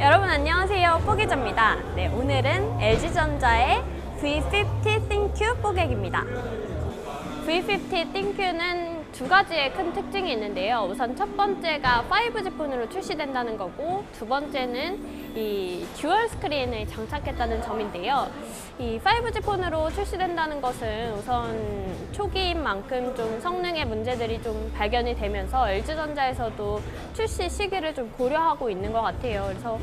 여러분 안녕하세요. 뽀기자입니다. 네, 오늘은 LG전자의 V50 ThinQ 뽀객입니다. V50 ThinQ는 두 가지의 큰 특징이 있는데요. 우선 첫 번째가 5G 폰으로 출시된다는 거고, 두 번째는 이 듀얼 스크린을 장착했다는 점인데요. 이 5G 폰으로 출시된다는 것은 우선 초기인 만큼 좀 성능의 문제들이 좀 발견이 되면서 LG전자에서도 출시 시기를 좀 고려하고 있는 것 같아요. 그래서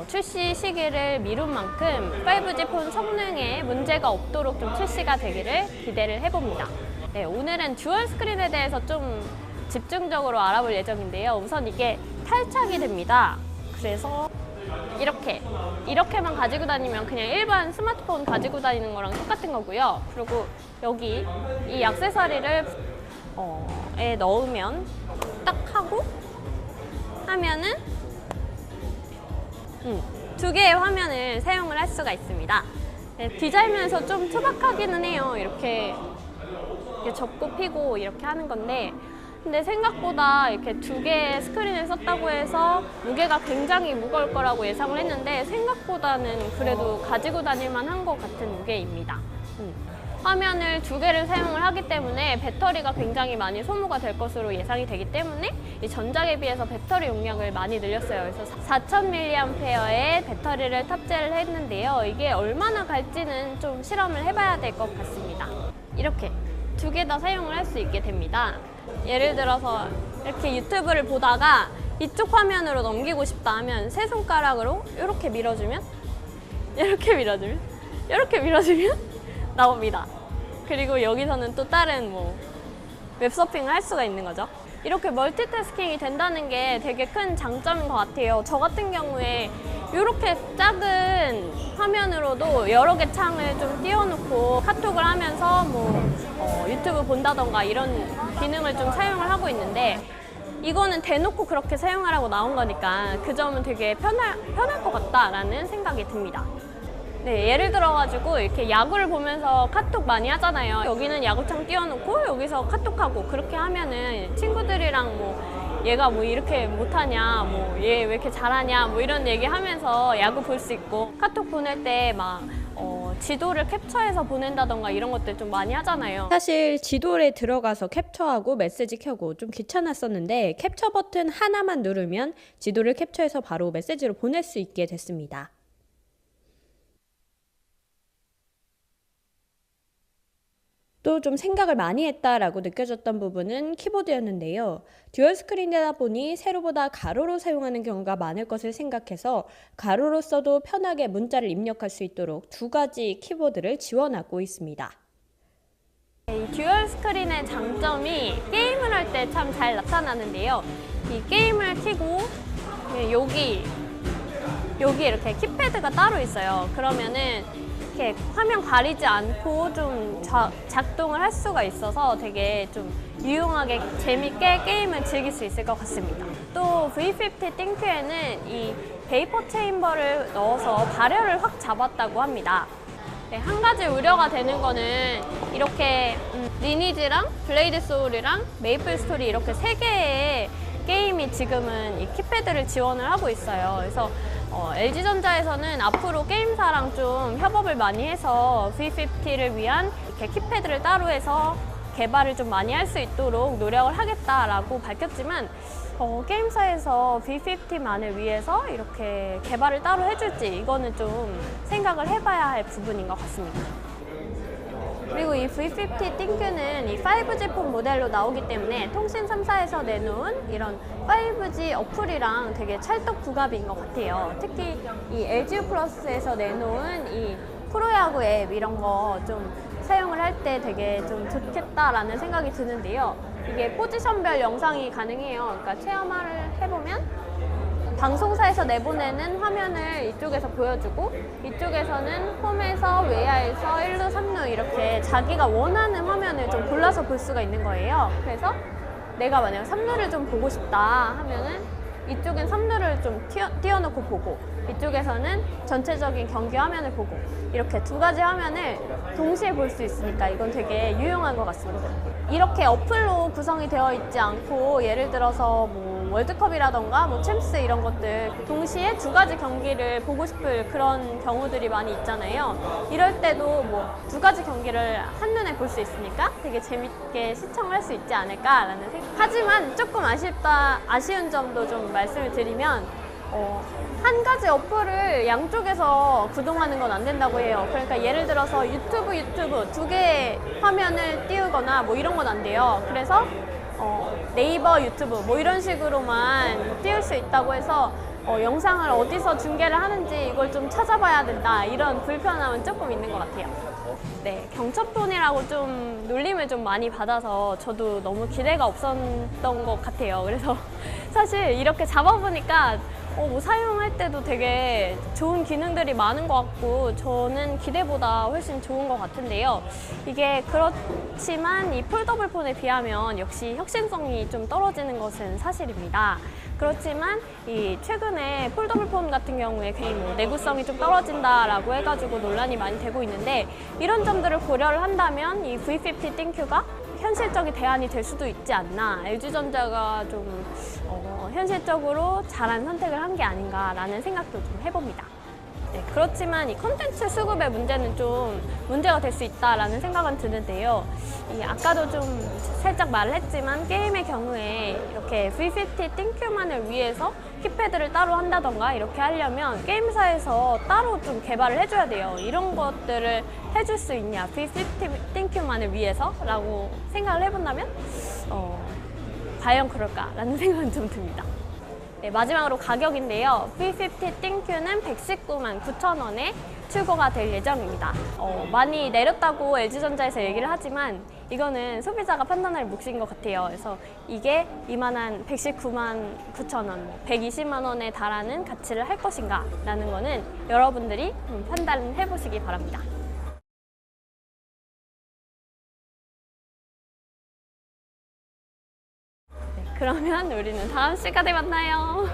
출시 시기를 미룬 만큼 5G 폰 성능에 문제가 없도록 좀 출시가 되기를 기대를 해봅니다. 네, 오늘은 듀얼 스크린에 대해서 좀 집중적으로 알아볼 예정인데요. 우선 이게 탈착이 됩니다. 그래서 이렇게만 가지고 다니면 그냥 일반 스마트폰 가지고 다니는 거랑 똑같은 거고요. 그리고 여기 이 액세서리를 에 넣으면 딱 하고 하면은 두 개의 화면을 사용을 할 수가 있습니다. 네, 디자인면에서 좀 투박하기는 해요. 이렇게 접고 피고 이렇게 하는 건데, 근데 생각보다 이렇게 두 개의 스크린을 썼다고 해서 무게가 굉장히 무거울 거라고 예상을 했는데 생각보다는 그래도 가지고 다닐 만한 것 같은 무게입니다. 화면을 두 개를 사용을 하기 때문에 배터리가 굉장히 많이 소모가 될 것으로 예상이 되기 때문에 이 전작에 비해서 배터리 용량을 많이 늘렸어요. 그래서 4000mAh의 배터리를 탑재를 했는데요. 이게 얼마나 갈지는 좀 실험을 해봐야 될 것 같습니다. 이렇게 두 개 다 사용을 할 수 있게 됩니다. 예를 들어서 이렇게 유튜브를 보다가 이쪽 화면으로 넘기고 싶다 하면 세 손가락으로 이렇게 밀어주면 나옵니다. 그리고 여기서는 또 다른 웹서핑을 할 수가 있는 거죠. 이렇게 멀티태스킹이 된다는 게 되게 큰 장점인 것 같아요. 저 같은 경우에 이렇게 작은 화면으로도 여러 개 창을 좀 띄워놓고 카톡을 하면서 유튜브 본다던가 이런 기능을 좀 사용을 하고 있는데, 이거는 대놓고 그렇게 사용하라고 나온 거니까 그 점은 되게 편할 것 같다라는 생각이 듭니다. 네, 예를 들어가지고 이렇게 야구를 보면서 카톡 많이 하잖아요. 여기는 야구창 띄워놓고 여기서 카톡하고, 그렇게 하면은 친구들이랑 얘가 이렇게 못하냐, 얘 왜 이렇게 잘하냐, 이런 얘기 하면서 야구 볼 수 있고, 카톡 보낼 때 지도를 캡처해서 보낸다던가 이런 것들 좀 많이 하잖아요. 사실 지도에 들어가서 캡처하고 메시지 켜고 좀 귀찮았었는데, 캡처 버튼 하나만 누르면 지도를 캡처해서 바로 메시지로 보낼 수 있게 됐습니다. 또 좀 생각을 많이 했다라고 느껴졌던 부분은 키보드였는데요. 듀얼 스크린이다 보니 세로보다 가로로 사용하는 경우가 많을 것을 생각해서 가로로 써도 편하게 문자를 입력할 수 있도록 두 가지 키보드를 지원하고 있습니다. 이 듀얼 스크린의 장점이 게임을 할 때 참 잘 나타나는데요. 이 게임을 켜고 여기 이렇게 키패드가 따로 있어요. 그러면은 이렇게 화면 가리지 않고 좀 작동을 할 수가 있어서 되게 좀 유용하게 재밌게 게임을 즐길 수 있을 것 같습니다. 또 V50 ThinQ에는 이 베이퍼 체인버를 넣어서 발열을 확 잡았다고 합니다. 네, 한 가지 우려가 되는 거는 이렇게 리니지랑 블레이드 소울이랑 메이플 스토리 이렇게 세 개의 게임이 지금은 이 키패드를 지원을 하고 있어요. 그래서 LG전자에서는 앞으로 게임사랑 좀 협업을 많이 해서 V50를 위한 이렇게 키패드를 따로 해서 개발을 좀 많이 할 수 있도록 노력을 하겠다라고 밝혔지만, 게임사에서 V50만을 위해서 이렇게 개발을 따로 해줄지 이거는 좀 생각을 해봐야 할 부분인 것 같습니다. 그리고 이 V50 ThinQ는 이 5G 폰 모델로 나오기 때문에 통신 3사에서 내놓은 이런 5G 어플이랑 되게 찰떡궁합인 것 같아요. 특히 이 LG 플러스에서 내놓은 이 프로야구 앱 이런 거 좀 사용을 할 때 되게 좀 좋겠다라는 생각이 드는데요. 이게 포지션별 영상이 가능해요. 그러니까 체험을 해보면 방송사에서 내보내는 화면을 이쪽에서 보여주고, 이쪽에서는 홈에서 외야에서 1루, 3루 이렇게 자기가 원하는 화면을 좀 골라서 볼 수가 있는 거예요. 그래서 내가 만약 3루를 좀 보고 싶다 하면은 이쪽엔 3루를 좀 띄워놓고 보고, 이쪽에서는 전체적인 경기 화면을 보고, 이렇게 두 가지 화면을 동시에 볼 수 있으니까 이건 되게 유용한 것 같습니다. 이렇게 어플로 구성이 되어 있지 않고, 예를 들어서 월드컵이라던가 뭐 챔스 이런 것들 동시에 두 가지 경기를 보고 싶을 그런 경우들이 많이 있잖아요. 이럴 때도 뭐 두 가지 경기를 한눈에 볼 수 있으니까 되게 재밌게 시청을 할 수 있지 않을까라는 생각. 하지만 조금 아쉬운 점도 좀 말씀을 드리면 한 가지 어플을 양쪽에서 구동하는 건 안 된다고 해요. 그러니까 예를 들어서 유튜브 두 개의 화면을 띄우거나 뭐 이런 건 안 돼요. 그래서 네이버 유튜브 뭐 이런 식으로만 띄울 수 있다고 해서 영상을 어디서 중계를 하는지 이걸 좀 찾아봐야 된다, 이런 불편함은 조금 있는 것 같아요. 네, 경첩폰이라고 좀 놀림을 좀 많이 받아서 저도 너무 기대가 없었던 것 같아요. 그래서 사실 이렇게 잡아보니까 뭐 사용할 때도 되게 좋은 기능들이 많은 것 같고 저는 기대보다 훨씬 좋은 것 같은데요. 이게 그렇지만 이 폴더블 폰에 비하면 역시 혁신성이 좀 떨어지는 것은 사실입니다. 그렇지만 이 최근에 폴더블 폰 같은 경우에 괜히 뭐 내구성이 좀 떨어진다라고 해가지고 논란이 많이 되고 있는데, 이런 점들을 고려를 한다면 이 V50 띵큐가 현실적인 대안이 될 수도 있지 않나, LG전자가 좀 현실적으로 잘한 선택을 한 게 아닌가라는 생각도 좀 해봅니다. 네, 그렇지만 이 콘텐츠 수급의 문제는 좀 문제가 될 수 있다라는 생각은 드는데요. 아까도 좀 살짝 말을 했지만 게임의 경우에 이렇게 V50 띵큐만을 위해서 키패드를 따로 한다던가 이렇게 하려면 게임사에서 따로 좀 개발을 해줘야 돼요. 이런 것들을 해줄 수 있냐, V50 띵큐만을 위해서? 라고 생각을 해본다면 과연 그럴까라는 생각은 좀 듭니다. 네, 마지막으로 가격인데요. V50 띵큐는 119만 9천 원에 출고가 될 예정입니다. 많이 내렸다고 LG전자에서 얘기를 하지만 이거는 소비자가 판단할 몫인 것 같아요. 그래서 이게 이만한 119만 9천 원, 120만 원에 달하는 가치를 할 것인가 라는 거는 여러분들이 판단해 보시기 바랍니다. 그러면 우리는 다음 시간에 만나요.